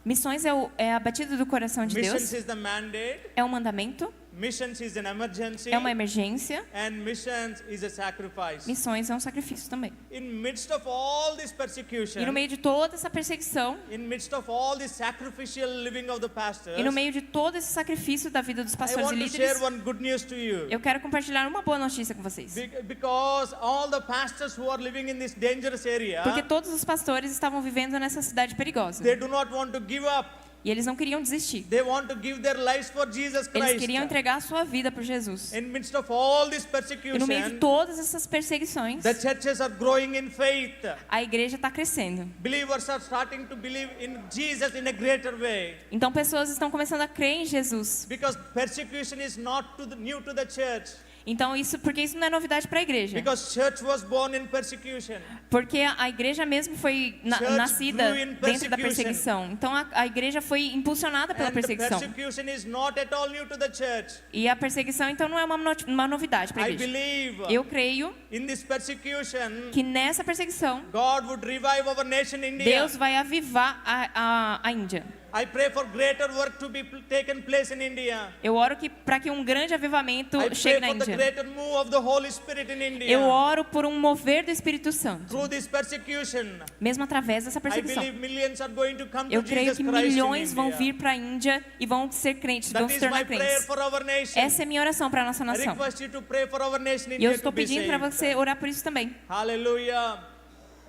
Missões é a batida do coração de Missions Deus. is the mandate. É um mandamento, Missions is an emergency. é uma emergência. And missions is a sacrifice. Missões é um sacrifício também. In midst of all this E no persecution, meio de toda essa perseguição, in midst of all this sacrificial living of the pastors, e no meio de todo esse sacrifício da vida dos I pastores e want to share líderes, one good news to you. eu quero compartilhar uma boa notícia com vocês. Because all the pastors who are living in this dangerous area, Porque todos os pastores estavam vivendo nessa cidade perigosa. they do not want to give up. E eles não queriam desistir. They want to give their lives for Jesus Eles Christ. queriam entregar a sua vida por Jesus. In midst of all this E no meio de persecution, todas essas perseguições, the churches are growing in faith. a igreja está crescendo. Believers are starting to believe in Jesus in a greater way. Então pessoas estão começando a crer em Jesus. Because persecution is not new to the church. Então porque isso não é novidade para a igreja. Because church was born in persecution. Porque a igreja mesmo foi Church nascida grew in dentro da persecution. perseguição. Então a igreja foi impulsionada pela And the perseguição. persecution is not at all new to the church. E a perseguição então não é uma novidade para a I igreja. believe Eu creio in this persecution, que nessa perseguição God would revive our nation India. Deus vai avivar a Índia. I pray for greater work to be taken place in India. Eu oro para que um grande avivamento I chegue pray na for the Índia. greater move of the Holy Spirit in India. Eu oro por um mover do Espírito Santo, Through this persecution, mesmo através dessa I perseguição. believe millions are going to come Eu to creio Jesus que Christ milhões in vão India. vir para a Índia e vão ser crentes, vão That se is my tornar prayer crentes. for our nation. Essa é a minha oração para a nossa I nação. request you to pray for our nation E eu India to estou be pedindo para saved. você orar por isso também. Hallelujah.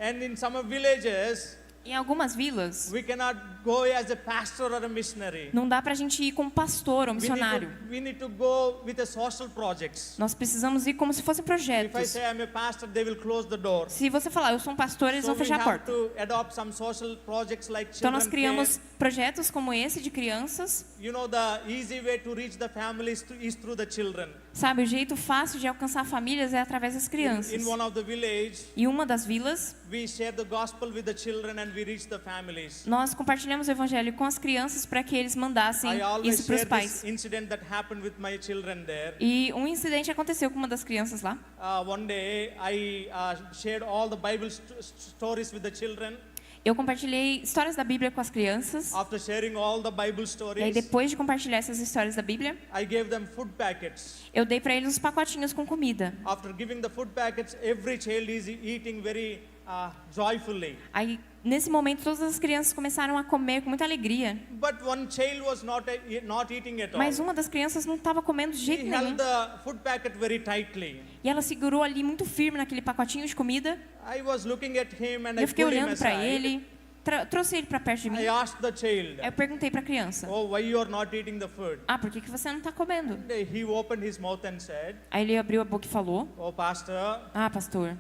And in some villages, Em algumas vilas, we cannot go as a pastor or a missionary. não dá para a gente ir como pastor ou missionário. We need to go with the social projects. Nós precisamos ir como se fossem If I projetos. say I'm a pastor, they will close the door. Se você falar, eu sou um pastor, eles So vão we fechar a have porta. to adopt some social projects like Então nós children criamos care. projetos como esse de crianças. You know, the easy way to reach the families is through the children. Sabe, o jeito fácil de alcançar famílias é através das crianças. In one of the village, E uma das vilas, we share the gospel with the children and we reach the families. nós compartilhamos o evangelho com as crianças para que eles mandassem I always isso para os share pais. this incident that happened with my children there. E um incidente aconteceu com uma das crianças lá. One day, I shared all the Bible stories with the children. Eu compartilhei histórias da Bíblia com as crianças. After sharing all the Bible E aí, stories, depois de compartilhar essas histórias da Bíblia, I gave them food packets. eu dei para eles uns pacotinhos com comida. After giving the food packets, every child is eating very joyfully. Aí, nesse momento, todas as crianças começaram a comer com muita alegria. But one child was not eating at all. Mas uma das crianças não estava comendo de jeito He nenhum. held the food packet very tightly. E ela segurou ali muito firme naquele pacotinho de comida. I was looking at him and E I eu fiquei pulled him olhando para aside. ele, trouxe ele para perto de mim. I asked the child, Aí eu perguntei para a criança: "Oh, why you are not eating the food?" Ah, por que você não está comendo? And he opened his mouth and said, Aí ele abriu a boca e falou: "Oh, pastor, Ah, pastor,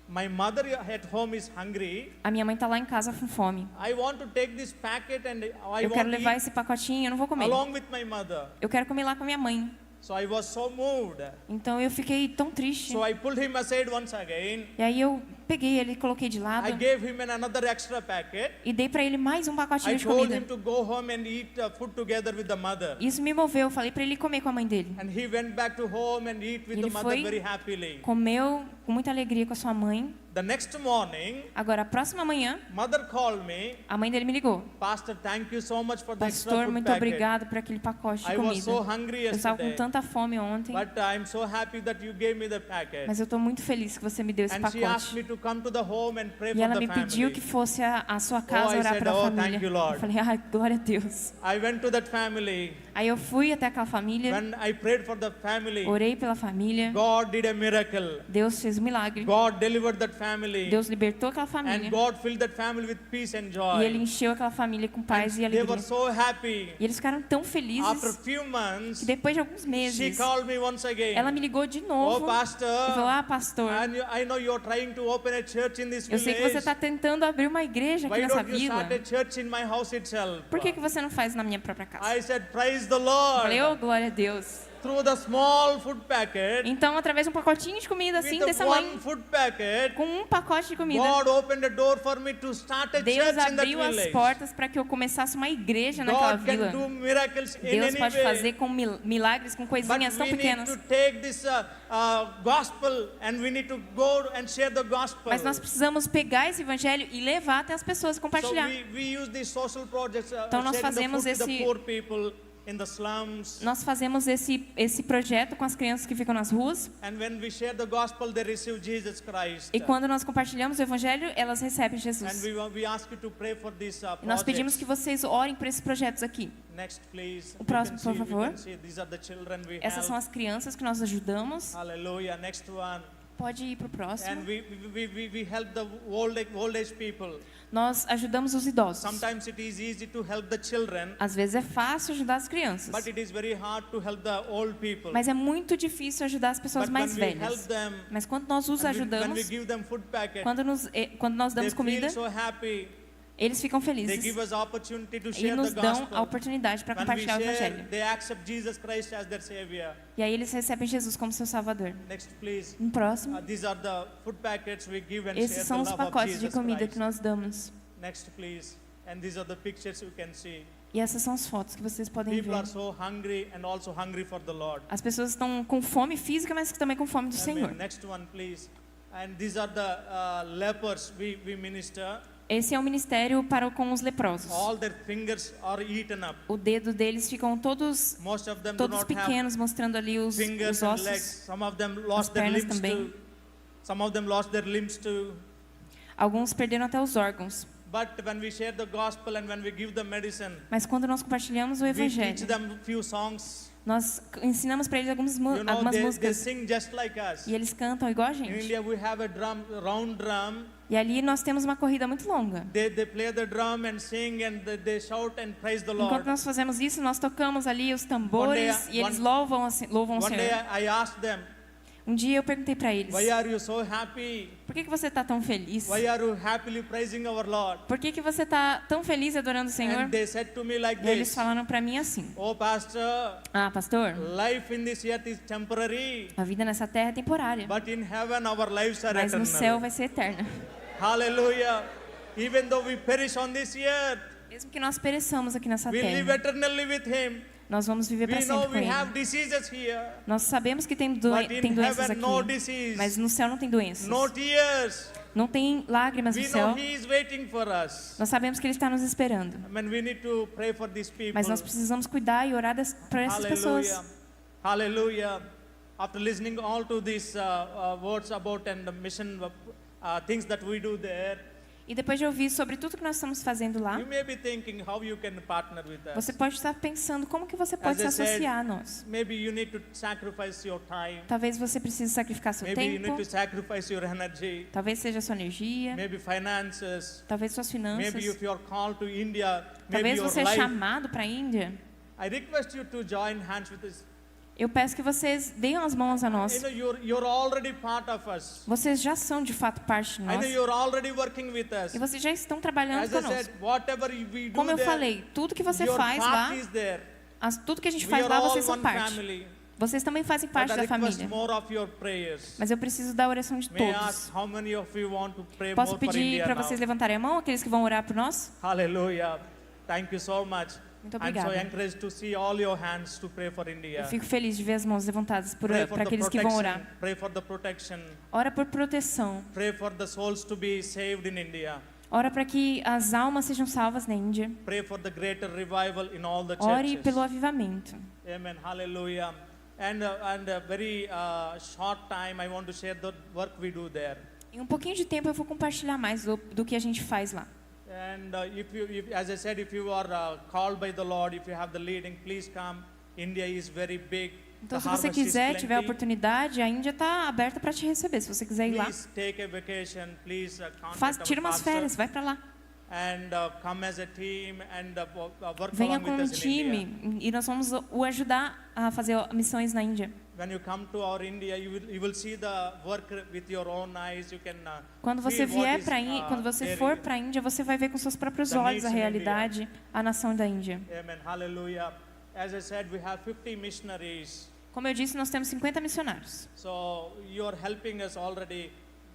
my mother at home is hungry. a minha mãe está lá em casa com fome. I want to take this packet and I Eu quero want to levar eat esse pacotinho, eu não vou comer. along with my mother." Eu quero comer lá com a minha mãe. So I was so moved. Então eu fiquei tão triste. So I pulled him aside once again. E aí eu peguei ele e coloquei de lado I gave him another extra packet. e dei para ele mais um I pacotinho de told comida. him to go home and eat food together with the mother. Isso me moveu, eu falei para ele comer com a mãe dele. And he went back to home and eat with Ele the mother foi- very happily. Comeu com muita alegria com a sua mãe. The next morning, Agora, a próxima manhã, mother called me, a mãe dele me ligou. "Pastor, thank you so much for the extra Pastor, food muito packet. obrigado por aquele pacote de I was so comida. hungry Eu estava com yesterday, tanta fome ontem, but I'm so happy that you gave me the packet." mas eu estou muito feliz que você me deu esse And she asked pacote. me to come to the home and pray E for ela the me pediu family. que fosse a sua casa I orar said, para a "Oh, família. thank you, Lord." Eu falei, glória a Deus. I went to that family. Aí eu fui até aquela família, When I prayed for the family, orei pela família. God did a miracle. Deus fez um milagre. God delivered that family. Deus libertou aquela And família. God filled that family with peace and E ele joy. encheu aquela família com paz e They were alegria. so happy. E eles ficaram tão After a felizes few months, que depois de alguns she meses, called me once again. ela me ligou de "Oh, novo e falou, pastor, pastor, I know you're trying to open a church in this eu sei que você village. está tentando abrir uma igreja aqui Why nessa don't you vila. start a church in my house itself?" Por que você não faz na minha própria casa? I said, "Praise the Eu falei, Lord." glória a Deus. Through the small food packet, Então, através de um pacotinho de comida assim, with desse the tamanho, one food packet, com um pacote de comida, God opened a door for me to start a Deus church in that abriu as village. portas para que eu começasse uma igreja naquela God can vila. do miracles in Deus any pode way. fazer com milagres, com But coisinhas tão we need pequenas. to take this gospel and we need to go and share the gospel. Mas nós precisamos pegar esse evangelho e levar até as pessoas e So compartilhar. we use these social projects, Então nós sharing the fazemos food to the esse- poor people in the slums. Nós fazemos esse projeto com as crianças que ficam nas ruas. And when we share the gospel, they receive Jesus Christ. E quando nós compartilhamos o evangelho, elas recebem And Jesus. we ask you to pray for these E nós pedimos projects. que vocês orem por esses projetos aqui. Next, please. O próximo, You can por see- you favor. can see these are the children we Essas são help. as crianças que nós ajudamos. Hallelujah. Next one. Pode ir para o próximo. And we help the old age people. Nós ajudamos os idosos. Sometimes it is easy to help the children, Às vezes é fácil ajudar as crianças. but it is very hard to help the old people. Mas é muito difícil ajudar as pessoas But mais when we help velhas. them, Mas quando nós os when we ajudamos, give them food packet, quando nós they damos comida, feel so happy. Eles ficam They felizes give us opportunity to e share the nos dão a gospel. oportunidade para When we compartilhar o share, evangelho. they accept Jesus Christ as their Savior. E aí eles recebem Jesus como seu Salvador. Next, please. Um próximo. These are the food packets we give and share Esses the são os love of pacotes de Jesus comida Christ. que nós damos. Next, please. And these are the pictures you can see. E essas são as fotos que vocês podem People are ver. so hungry and also hungry for the Lord. As pessoas estão com fome física, mas também com fome do Amen. Senhor. Next one, please. And these are the lepers we minister. Esse é o ministério para com os leprosos. All their fingers are eaten up. O dedo deles ficam todos Most of them do todos not have pequenos, mostrando ali os fingers and legs. ossos. Some of them lost their pernas limbs também. too. Some of them lost their limbs too. Alguns perderam até os órgãos. But when we share the gospel and when we give them medicine, Mas quando nós compartilhamos o we teach evangelho, them few songs. nós ensinamos para eles algumas They músicas. sing just like us. E eles cantam igual a In gente. India we have a drum, round drum. E ali nós temos uma corrida muito longa. They play the drum and sing and they shout and praise the Enquanto Lord. nós fazemos isso, nós tocamos ali os tambores e eles louvam o One day Senhor. I asked them, Um dia eu perguntei para eles: why are you so happy? por que você está tão feliz? Why are you happily praising our Lord? Por que você está tão feliz adorando o Senhor? And they said to me like E eles this, falaram para mim assim: oh pastor, ah, pastor, life in this earth is temporary, a vida nessa terra é temporária, but in heaven our lives are mas no céu eternal. vai ser eterna. Hallelujah. Even though we perish on this earth, Mesmo que nós pereçamos aqui nessa we live terra, eternally with Him. nós vamos viver para We know sempre com we have Ele. diseases here, Nós sabemos que tem but tem in doenças heaven no aqui, disease, mas no céu não tem doenças. no tears. Não tem lágrimas no We know céu. He is waiting for us. Nós sabemos que Ele está nos esperando. I mean, we need to pray for these people. Mas nós precisamos cuidar e orar por essas pessoas. Hallelujah. Hallelujah. After listening all to these words about and the mission things that we do there, E depois de ouvir sobre tudo que nós estamos fazendo lá, you may be thinking how you can partner with us. você pode estar pensando como que você pode As se I said, associar a nós. Maybe you need to sacrifice your time. Talvez você precise sacrificar seu Maybe you need tempo, to sacrifice your energy. talvez seja sua energia, Maybe finances. talvez suas Maybe finanças, if you are called to India, maybe talvez your você é life. chamado para a Índia. I request you to join hands with us. Eu peço que vocês deem as mãos a You nós. know, you're already part of us. Vocês já são de fato parte de I nós. know you're already working with us. E vocês já estão trabalhando As I conosco. said, whatever we do Como eu there, falei, tudo que você your faz lá, part is there. tudo que a gente We faz are lá, all vocês são one parte. family. Vocês também fazem But parte I da request família. more of your prayers. Mas eu preciso da oração de May I todos. ask how many of you want to pray Posso more for pedir India para now? vocês levantarem a mão, aqueles que vão orar por nós? Hallelujah. Thank you so much. Muito I'm so obrigada. encouraged to see all your hands to pray for India. Eu fico feliz de ver as mãos levantadas Pray for para the aqueles que vão protection. orar. Pray for the protection. Ora por proteção. Pray for the souls to be saved in India. Ora para que as almas sejam salvas na Índia. Pray for the greater revival in all the Ore churches. pelo avivamento. Amen. Hallelujah. And a very short time, I want to share the work we do there. Em um pouquinho de tempo eu vou compartilhar mais do que a gente faz lá. And as I said, if you are called by the Lord, if you have the leading, please come. India is very big. Então, The se você harvest is quiser, tiver a plenty. oportunidade, a Índia está aberta para te receber. Se você quiser ir lá, Please take a vacation. Please contact tira our umas pastor férias, vai para lá. and come as a team and work Venha along com with um us in India. time e nós vamos o ajudar a fazer missões na Índia. When you come to our India, you will see the work with your own eyes. You can Quando você feel what vier is, para quando você there for in- para a Índia, você vai ver com seus próprios The olhos a needs in realidade, a nação da Índia. Amen. Hallelujah. As I said, we have 50 missionaries. Como eu disse, nós temos 50 missionários. So you are helping us already.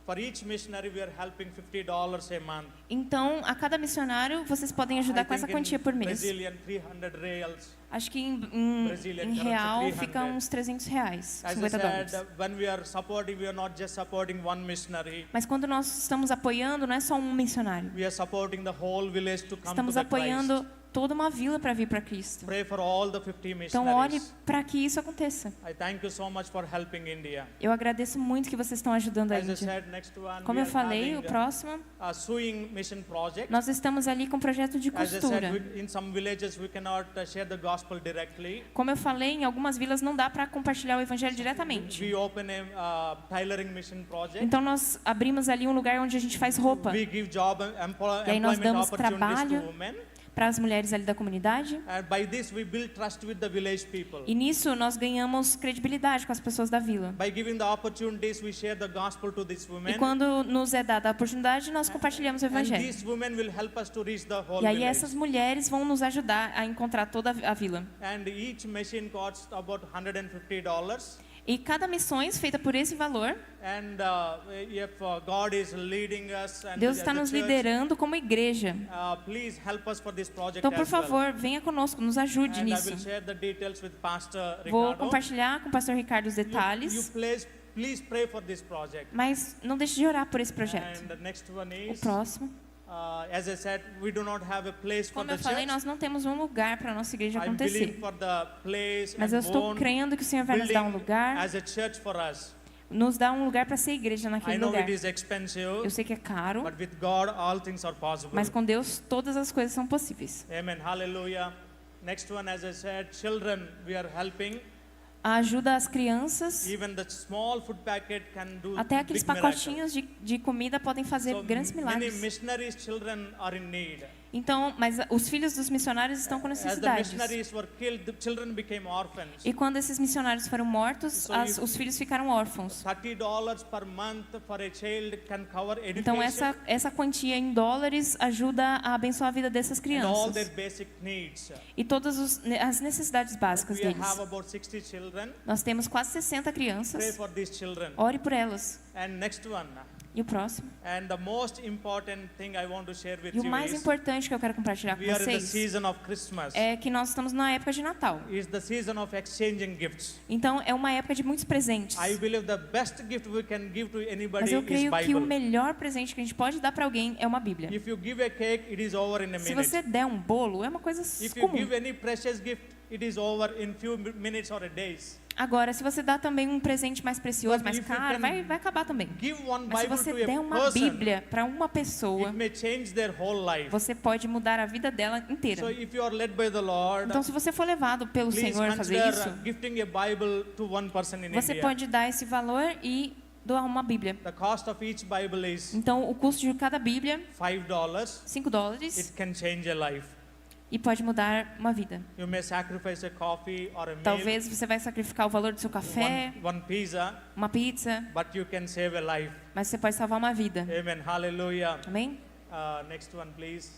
For each missionary, we are helping $50 a month. Então, a cada missionário, vocês podem ajudar I com essa think in quantia por mês. Brazilian, 300 reals. Acho que Brazilian em currency, real 300. fica uns $300, As I 50 said, dólares. when we are supporting, we are not just supporting one missionary. Mas quando nós estamos apoiando, não é só um missionário. We are supporting the whole village to come Estamos to the apoiando Christ. toda uma vila para vir para Cristo. Pray for all the 50 Então, ore missionaries. para que isso aconteça. I thank you so much for helping India. Eu agradeço muito que vocês estão ajudando a As I Índia. said, next one, Como we eu are falei, o having próximo, a sewing mission project. nós estamos ali com um projeto de As I costura. said, in some villages we cannot share the gospel directly. Como eu falei, em algumas vilas não dá para compartilhar o evangelho diretamente. We open a tailoring mission project. Então nós abrimos ali um lugar onde a gente faz roupa. We give job E aí nós employment damos opportunities to trabalho women. para as mulheres ali da comunidade. And by this we build trust with the village people. E nisso nós ganhamos credibilidade com as pessoas da vila. By giving the opportunities, we share the gospel to these E women. quando nos é dada a oportunidade, nós compartilhamos o And evangelho. these women will help us to reach the whole E aí village. essas mulheres vão nos ajudar a encontrar toda a vila. And each machine costs about $150. E cada missões feita por esse valor, And if God is leading us and Deus as está a nos church, liderando como igreja. Please help us for this project Então, por as well. favor, venha conosco, nos ajude And I nisso. will share the details with Pastor Vou Ricardo. compartilhar com o pastor Ricardo os You detalhes, please pray for this project. mas não deixe de orar por esse projeto. And the next one O is, próximo. as I said, we do not have a place for Como the eu falei, church. nós não temos um lugar para a nossa igreja I'm believing acontecer. for the place Mas and eu estou bone crendo que o Senhor vai nos dar um building lugar, as a church for us. nos dar um lugar para ser igreja I naquele know lugar. it is expensive, Eu sei que é caro, but with God all things are possible. mas com Deus todas as coisas são possíveis. Amen. Hallelujah. Next one, as I said, children, we are helping. A ajuda às crianças, Even the small food packet can do até aqueles big miracles. pacotinhos de comida podem fazer So grandes many milagres. missionaries' children are in need. Então, mas os filhos dos missionários estão com As the necessidades. missionaries were killed, the children became orphans. E quando esses missionários foram mortos, So os filhos ficaram órfãos. $30 per month for a child can cover education Então essa quantia em dólares ajuda a abençoar a vida dessas and all their crianças basic needs. e todas as necessidades básicas We deles. have about 60 children. Nós temos quase 60 Pray crianças. for these children. Ore por elas. And next one, E o próximo. and the most important thing I want to share with E o you mais is, importante que eu quero compartilhar com we are in the vocês season of Christmas. é que nós estamos na época de Natal. It's the season of exchanging gifts. Então é uma época de muitos presentes. I believe the best gift we can give to Mas anybody eu is creio que o Bible. melhor presente que a gente pode dar para alguém é uma Bíblia. If you give a cake, it is over in a Se minute. você der um bolo, é uma coisa If you comum. give any precious gift, it is over in few minutes or a days. Agora, se você dá também um presente mais precioso, But mais if you caro, can vai acabar também. Give one Mas se Bible você to der a uma person, Bíblia para uma it pessoa, may change their whole life. você pode mudar a vida dela inteira. So if you are led by the Lord, Então, se você for levado pelo please Senhor a fazer consider isso, gifting a Bible to one person in você India. pode dar esse valor e doar uma Bíblia. The cost of each Bible is Então, o custo de cada Bíblia, $5. $5, It can change a life. e pode mudar uma vida. You may sacrifice a coffee or a meal, Talvez você vai sacrificar o valor do seu café, one pizza, uma pizza, but you can save a life. mas você pode salvar uma vida. Amen. Hallelujah. Amém? Next one, please.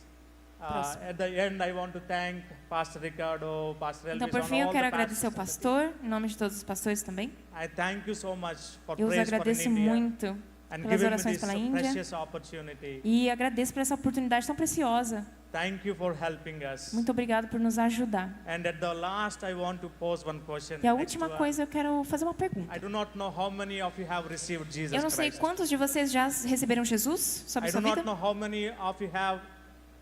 Próximo. At the end, I want to thank Pastor Ricardo, Pastor Elvis, Então, por and fim, eu all quero the agradecer ao pastors. pastor, em nome de todos os pastores também. I thank you so much for Eu os prayers for agradeço India muito and pelas giving me orações this pela Índia. precious opportunity. E agradeço por essa oportunidade tão preciosa. Thank you for helping us. Muito obrigado por nos ajudar. And at the last, I want to pose one question. E a Next última one. coisa, eu quero fazer uma I pergunta. do not know how many of you have received Jesus Eu não sei Christ. quantos de vocês já receberam Jesus sobre I sua do not vida. know how many of you have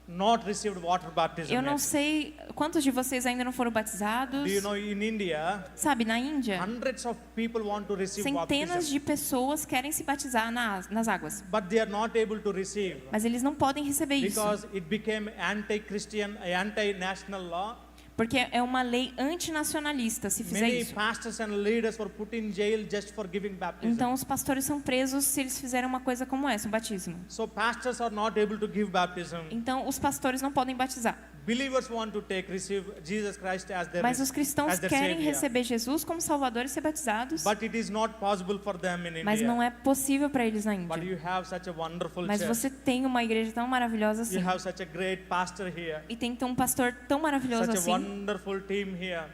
not received water baptism Eu não yet. sei quantos de vocês ainda não foram Do batizados. you know in India, Sabe, na Índia, hundreds of people want to receive centenas baptism, de pessoas querem se batizar nas águas. but they are not able to receive Mas eles não podem receber isso. because it became anti-Christian, anti-national law. Porque é uma lei antinacionalista se fizer Many isso. pastors and leaders were put in jail just for giving baptism. Então os pastores são presos se eles fizerem uma coisa como essa, um batismo. So pastors are not able to give baptism. Então os pastores não podem batizar. Believers want to receive Jesus Christ as their, Mas os cristãos as their querem savior. receber Jesus como Salvador e ser batizados. But it is not possible for them in Mas India. não é possível para eles na But Índia. you have such a wonderful Mas church. você tem uma igreja tão maravilhosa assim. You have such a great pastor here. E tem um pastor tão maravilhoso Such a assim. wonderful team here.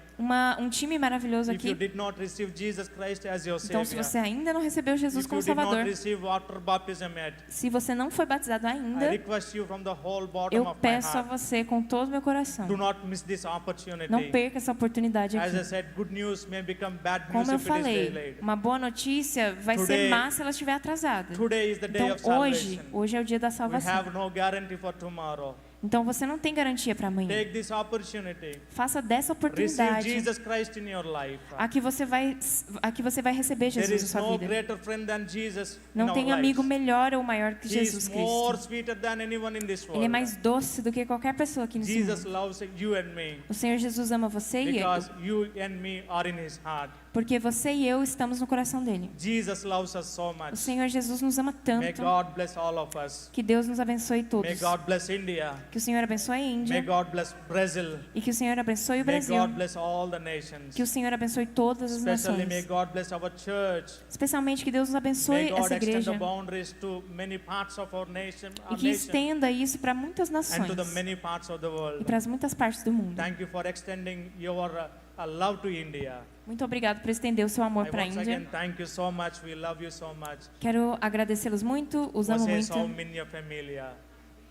Um time maravilhoso If you aqui. did not receive Jesus Christ as your Então, se savior, você ainda não recebeu Jesus if como you did not Salvador, receive water baptism yet, se você não foi batizado I ainda, request you from the whole bottom eu of my peço a heart, você com todo o meu coração. do not miss this opportunity. Não perca essa oportunidade As I aqui. said, good news may become bad news Como eu if it is falei, delayed. uma boa notícia vai ser Today- má se ela estiver atrasada. Today is the day Então of salvation. hoje é o dia da We salvação. have no guarantee for tomorrow. Então você não tem garantia para amanhã. Take this opportunity. Faça dessa Receive oportunidade Jesus Christ in your life. a que você vai receber There Jesus na is sua no vida. greater friend than Jesus in Não our tem amigo lives. melhor ou maior que He Jesus is more Cristo. sweeter than anyone in this Ele é world. mais doce do que qualquer pessoa aqui nesse Jesus mundo. loves you and me O Senhor Jesus ama você e eu. because you and me are in His heart. Porque você e eu estamos no coração dele. Jesus loves us so O much. Senhor Jesus nos ama May tanto. God bless all of us. Que Deus nos abençoe May todos. God bless India. Que o Senhor abençoe a May Índia. God bless Brazil. E que o Senhor abençoe o May Brasil. God bless all the nations. Que o Senhor abençoe todas as Especially may nações. God bless our church. Especialmente que Deus nos May abençoe God essa extend igreja. the boundaries to many parts of our nation, E que nation estenda isso para muitas and nações. to the many parts of the E world. para as muitas partes do mundo. Thank you for extending your love to India. Muito obrigado por estender o seu amor I para a once Índia. again thank you so much. We love you so much. Quero agradecê-los muito, os amo Vocês muito. são minha família.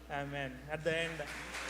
Amen. At the end.